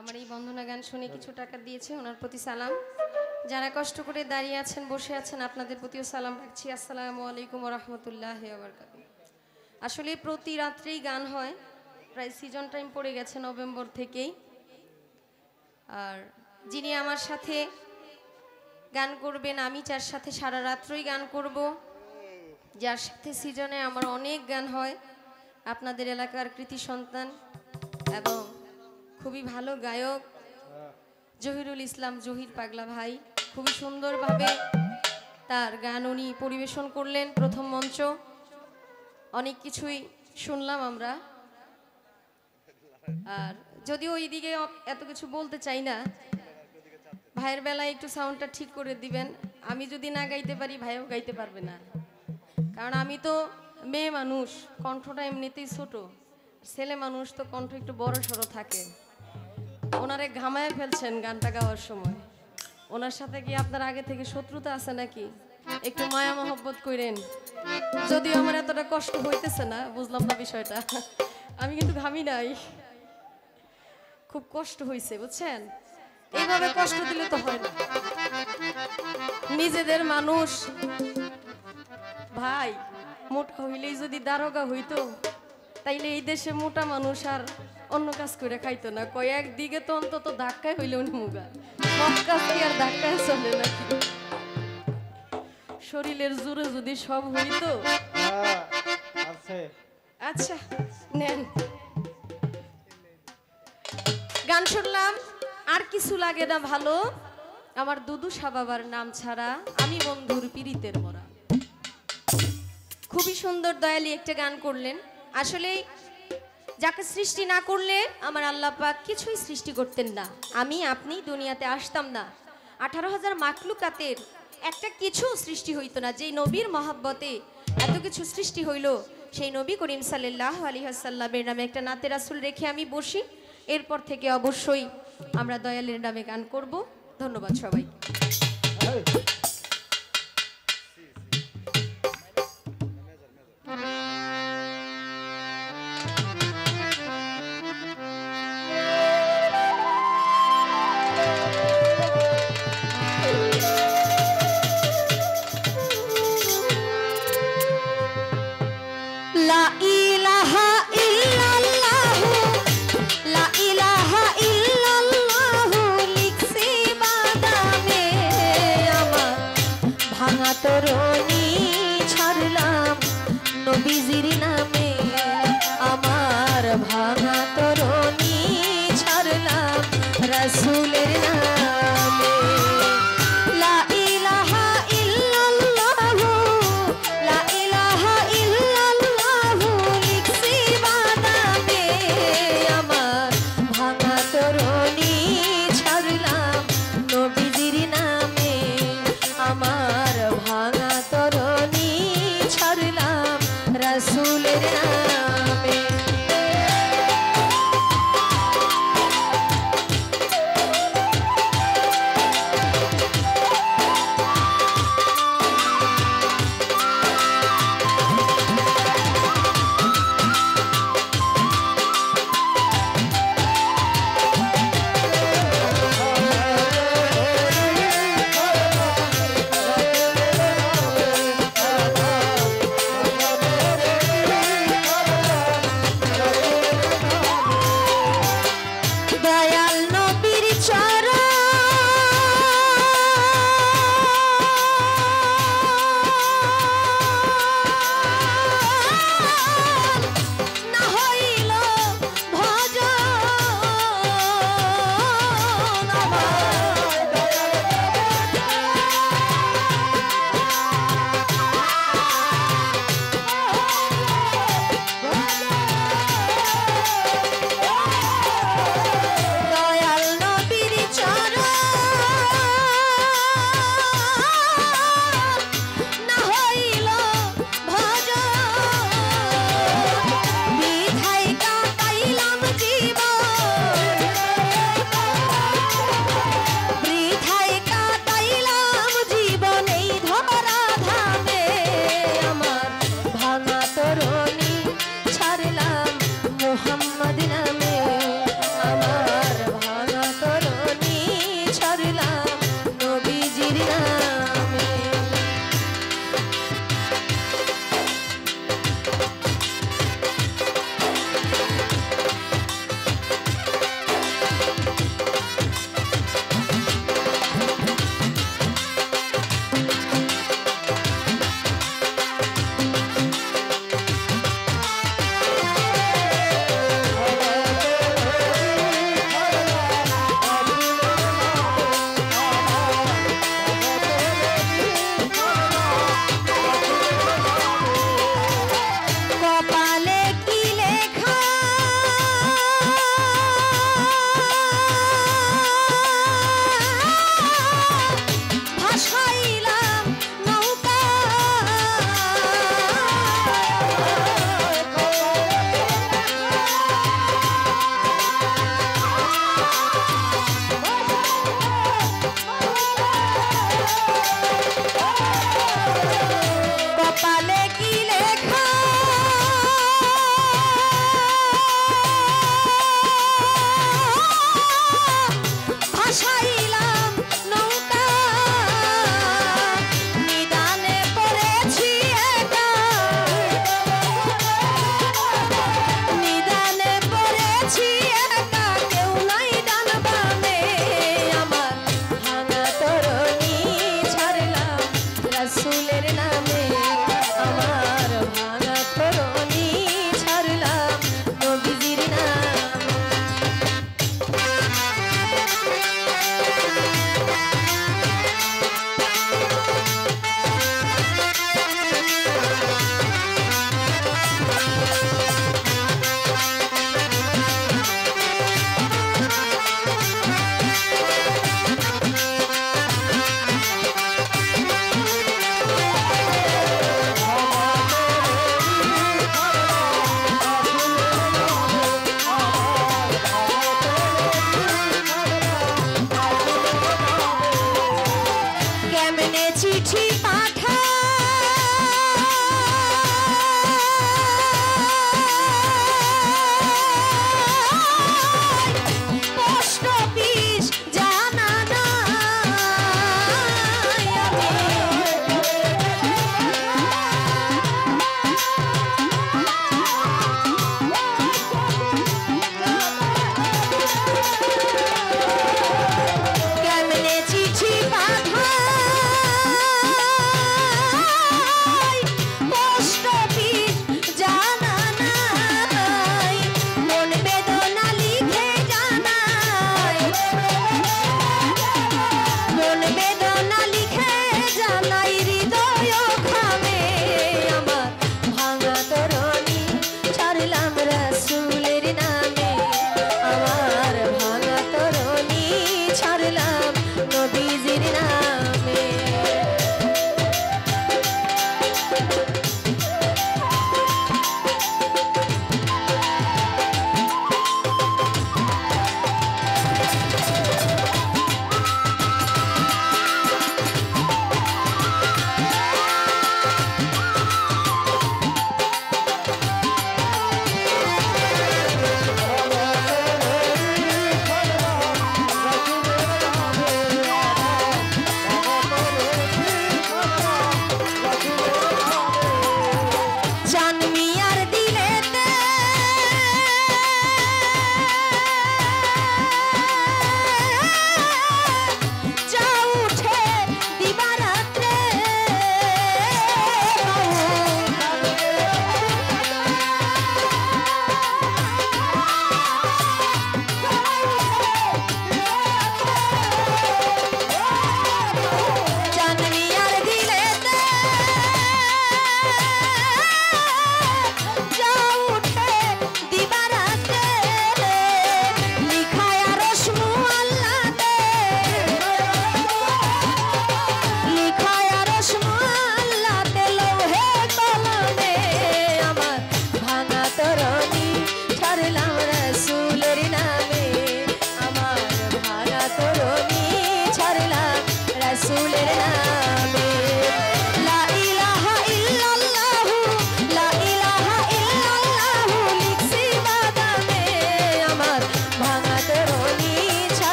আমার এই বন্দনা গান শুনে কিছু টাকা দিয়েছে, ওনার প্রতি সালাম। যারা কষ্ট করে দাঁড়িয়ে আছেন, বসে আছেন, আপনাদের প্রতিও সালাম রাখছি। আসসালামু আলাইকুম ওয়া রাহমাতুল্লাহি ওয়া বারাকাতুহু। আসলে প্রতি রাত্রেই গান হয়, প্রায় সিজন টাইম পড়ে গেছে নভেম্বর থেকেই। আর যিনি আমার সাথে গান করবেন, আমি যার সাথে সারা রাত্রই গান করব, যার সাথে সিজনে আমার অনেক গান হয়, আপনাদের এলাকার কৃতি সন্তান এবং খুবই ভালো গায়ক জহিরুল ইসলাম জহির পাগলা ভাই। খুবই সুন্দরভাবে তার গান উনি পরিবেশন করলেন। প্রথম মঞ্চ অনেক কিছুই শুনলাম আমরা। আর যদিও এইদিকে এত কিছু বলতে চাই না, ভাইয়ের বেলায় একটু সাউন্ডটা ঠিক করে দিবেন। আমি যদি না গাইতে পারি, ভাইও গাইতে পারবে না, কারণ আমি তো মেয়ে মানুষ, কণ্ঠটা এমনিতেই ছোট। ছেলে মানুষ তো কণ্ঠ একটু বড় সড়ো থাকে। ওনারে ঘামায় ফেলছেন গানটা গাওয়ার সময়। ওনার সাথে কি আপনার আগে থেকে শত্রুতা আছে নাকি? একটু মায়া মহব্বত করেন। যদিও আমার এতটা কষ্ট হইতেছে না, বুঝলাম না বিষয়টা। আমি কিন্তু ঘামি নাই, খুব কষ্ট হয়েছে, বুঝছেন? এইভাবে কষ্ট দিলে তো হয় না। নিজেদের মানুষ ভাই, মোটা হইলেই যদি দারোগা হইতো, তাইলে এই দেশে মোটা মানুষ আর অন্য কাজ করে খাইতো না। কয়েকদিকে তো অন্তত ধাক্কায় হইলে উনি মুগা, সব কাজ কি আর ধাক্কায় চলে নাকি? শরীরের জোরে যদি সব হইতো। আচ্ছা নেন, গান শুনলাম, আর কিছু লাগে না ভালো, আমার দুদু সাবাবার নাম ছাড়া আমি বন্ধুর পীড়িতের মরা। খুবই সুন্দর দয়ালি একটা গান করলেন। আসলে যাকে সৃষ্টি না করলে আমার আল্লাহ পাক কিছুই সৃষ্টি করতেন না, আমি আপনি দুনিয়াতে আসতাম না। 18,000 মাখলুকাতের একটা কিছু সৃষ্টি হইতো না। যেই নবীর মহাব্বতে এত কিছু সৃষ্টি হইল, সেই নবী করিম সাল্লাল্লাহু আলাইহি ওয়াসাল্লামের নামে একটা নাতে রাসূল রেখে আমি বসি। এরপর থেকে অবশ্যই আমরা দয়ালের নামে গান করব। ধন্যবাদ সবাইকে। তরণী ছাড়লাম নবীজির নামে, আমার ভাঙা তরণী ছাড়লাম রাসূলের নামে। লা ইলাহা ইল্লাল্লাহু, লা ইলাহা ইল্লাল্লাহু লিখছি বানামে, আমার ভাঙা তরণী ছাড়লাম নবীজির নামে, আমার ভাঙা তরণী ছাড়লাম রাসূলের নামে।